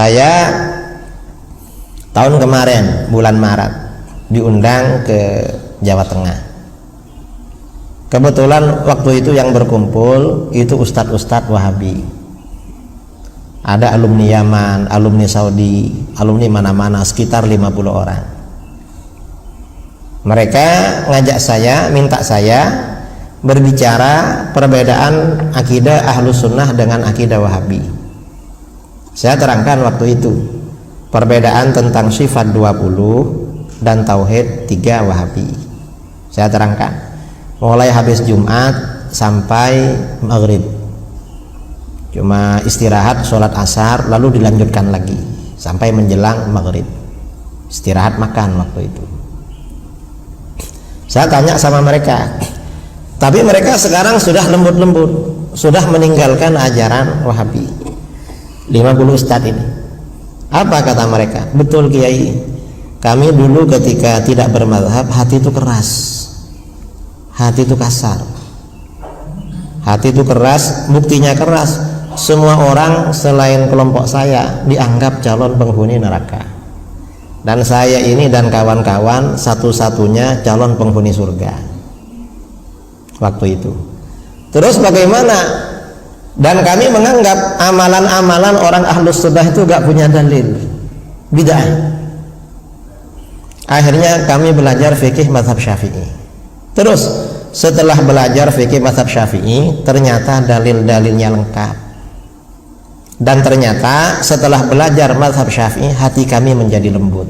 Saya tahun kemarin bulan Maret diundang ke Jawa Tengah. Kebetulan waktu itu yang berkumpul itu ustadz-ustadz Wahabi. Ada alumni Yaman, alumni Saudi, alumni mana-mana, sekitar 50 orang. Mereka ngajak saya, minta saya berbicara perbedaan akidah Ahlus Sunnah dengan akidah Wahabi. Saya terangkan waktu itu perbedaan tentang sifat 20 dan tauhid 3 Wahabi. Saya terangkan mulai habis Jumat sampai maghrib, cuma istirahat sholat asar lalu dilanjutkan lagi sampai menjelang maghrib, istirahat makan waktu itu. Saya tanya sama mereka, tapi mereka sekarang sudah lembut-lembut, sudah meninggalkan ajaran Wahabi. 50 ustadz ini, apa kata mereka? Betul Kiai, kami dulu ketika tidak bermadhab hati itu keras, hati itu kasar, hati itu keras. Buktinya keras, semua orang selain kelompok saya dianggap calon penghuni neraka, dan saya ini dan kawan-kawan satu-satunya calon penghuni surga waktu itu. Terus bagaimana? Dan kami menganggap amalan-amalan orang Ahlus Sunnah itu gak punya dalil, bid'ah. Akhirnya kami belajar fikih mazhab Syafi'i. Terus setelah belajar fikih mazhab Syafi'i, ternyata dalil-dalilnya lengkap. Dan ternyata setelah belajar mazhab Syafi'i, hati kami menjadi lembut,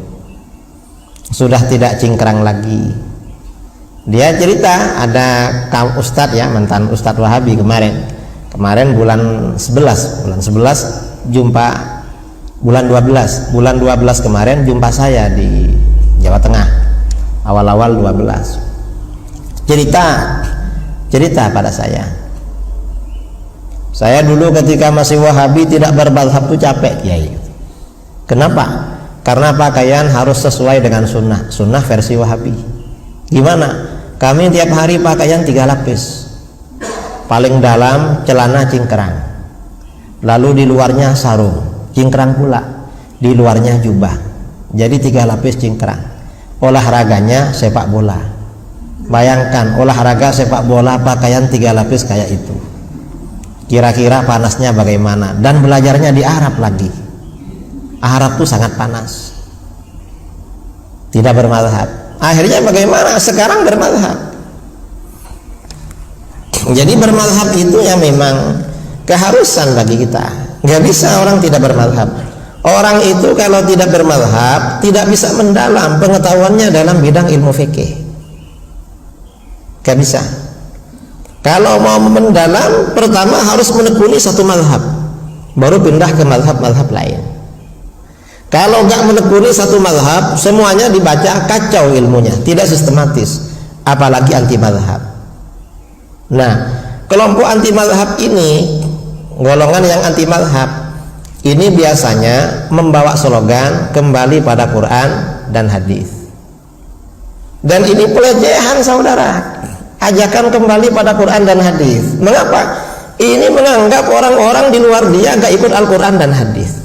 sudah tidak cingkrang lagi. Dia cerita, ada kaum ustadz ya, mantan ustadz Wahabi kemarin bulan 11 jumpa, bulan 12 kemarin jumpa saya di Jawa Tengah awal-awal 12. cerita pada saya dulu ketika masih Wahabi tidak bermadhab tuh capek Kiai. Kenapa? Karena pakaian harus sesuai dengan sunnah versi Wahabi. Gimana? Kami tiap hari pakaian 3 lapis, paling dalam celana cingkrang, lalu di luarnya sarung cingkrang pula, di luarnya jubah, jadi 3 lapis cingkrang. Olahraganya sepak bola. Bayangkan olahraga sepak bola pakaian 3 lapis kayak itu, kira-kira panasnya bagaimana? Dan belajarnya di Arab lagi. Arab tuh sangat panas. Tidak bermadhab. Akhirnya bagaimana? Sekarang bermadhab. Jadi bermadhab itu yang memang keharusan bagi kita. Nggak bisa orang tidak bermadhab. Orang itu kalau tidak bermadhab tidak bisa mendalam pengetahuannya dalam bidang ilmu fikih. Nggak bisa. Kalau mau mendalam, pertama harus menekuni satu madhab, baru pindah ke madhab-madhab lain. Kalau nggak menekuni satu madhab, semuanya dibaca kacau ilmunya, tidak sistematis, apalagi anti madhab. Nah, kelompok anti madhab ini, golongan yang anti madhab ini biasanya membawa slogan kembali pada Quran dan hadis. Dan ini pelecehan saudara, ajakan kembali pada Quran dan hadis. Mengapa? Ini menganggap orang-orang di luar dia gak ikut Al-Quran dan hadis.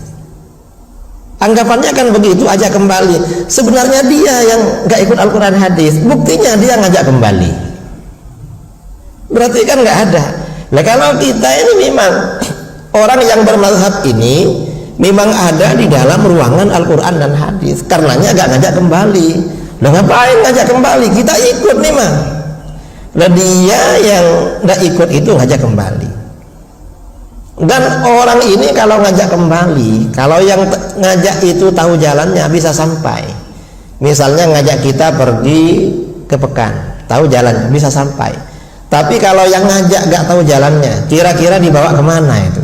Anggapannya kan begitu, ajak kembali. Sebenarnya dia yang gak ikut Al-Quran hadis, buktinya dia ngajak kembali. Berarti kan nggak ada. Nah, kalau kita ini memang orang yang bermazhab ini memang ada di dalam ruangan Al-Quran dan hadis, karenanya nggak ngajak kembali. Lah ngapain ngajak kembali? Kita ikut nih mah. Lah dia yang nggak ikut itu ngajak kembali. Dan orang ini kalau ngajak kembali, kalau yang ngajak itu tahu jalannya bisa sampai. Misalnya ngajak kita pergi ke Pekan, tahu jalannya bisa sampai. Tapi kalau yang ngajak gak tahu jalannya, kira-kira dibawa kemana itu?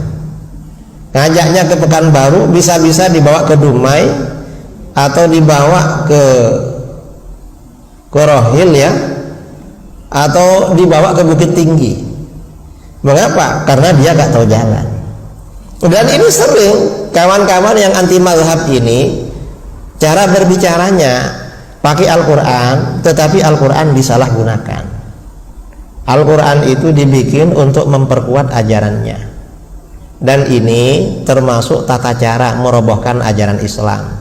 Ngajaknya ke Pekanbaru, bisa-bisa dibawa ke Dumai, atau dibawa ke Rohil ya, atau dibawa ke Bukit Tinggi. Mengapa? Karena dia gak tahu jalan. Dan ini sering kawan-kawan yang anti mazhab ini, cara berbicaranya pakai Al-Quran, tetapi Al-Quran disalahgunakan. Al-Quran itu dibikin untuk memperkuat ajarannya. Dan ini termasuk tata cara merobohkan ajaran Islam.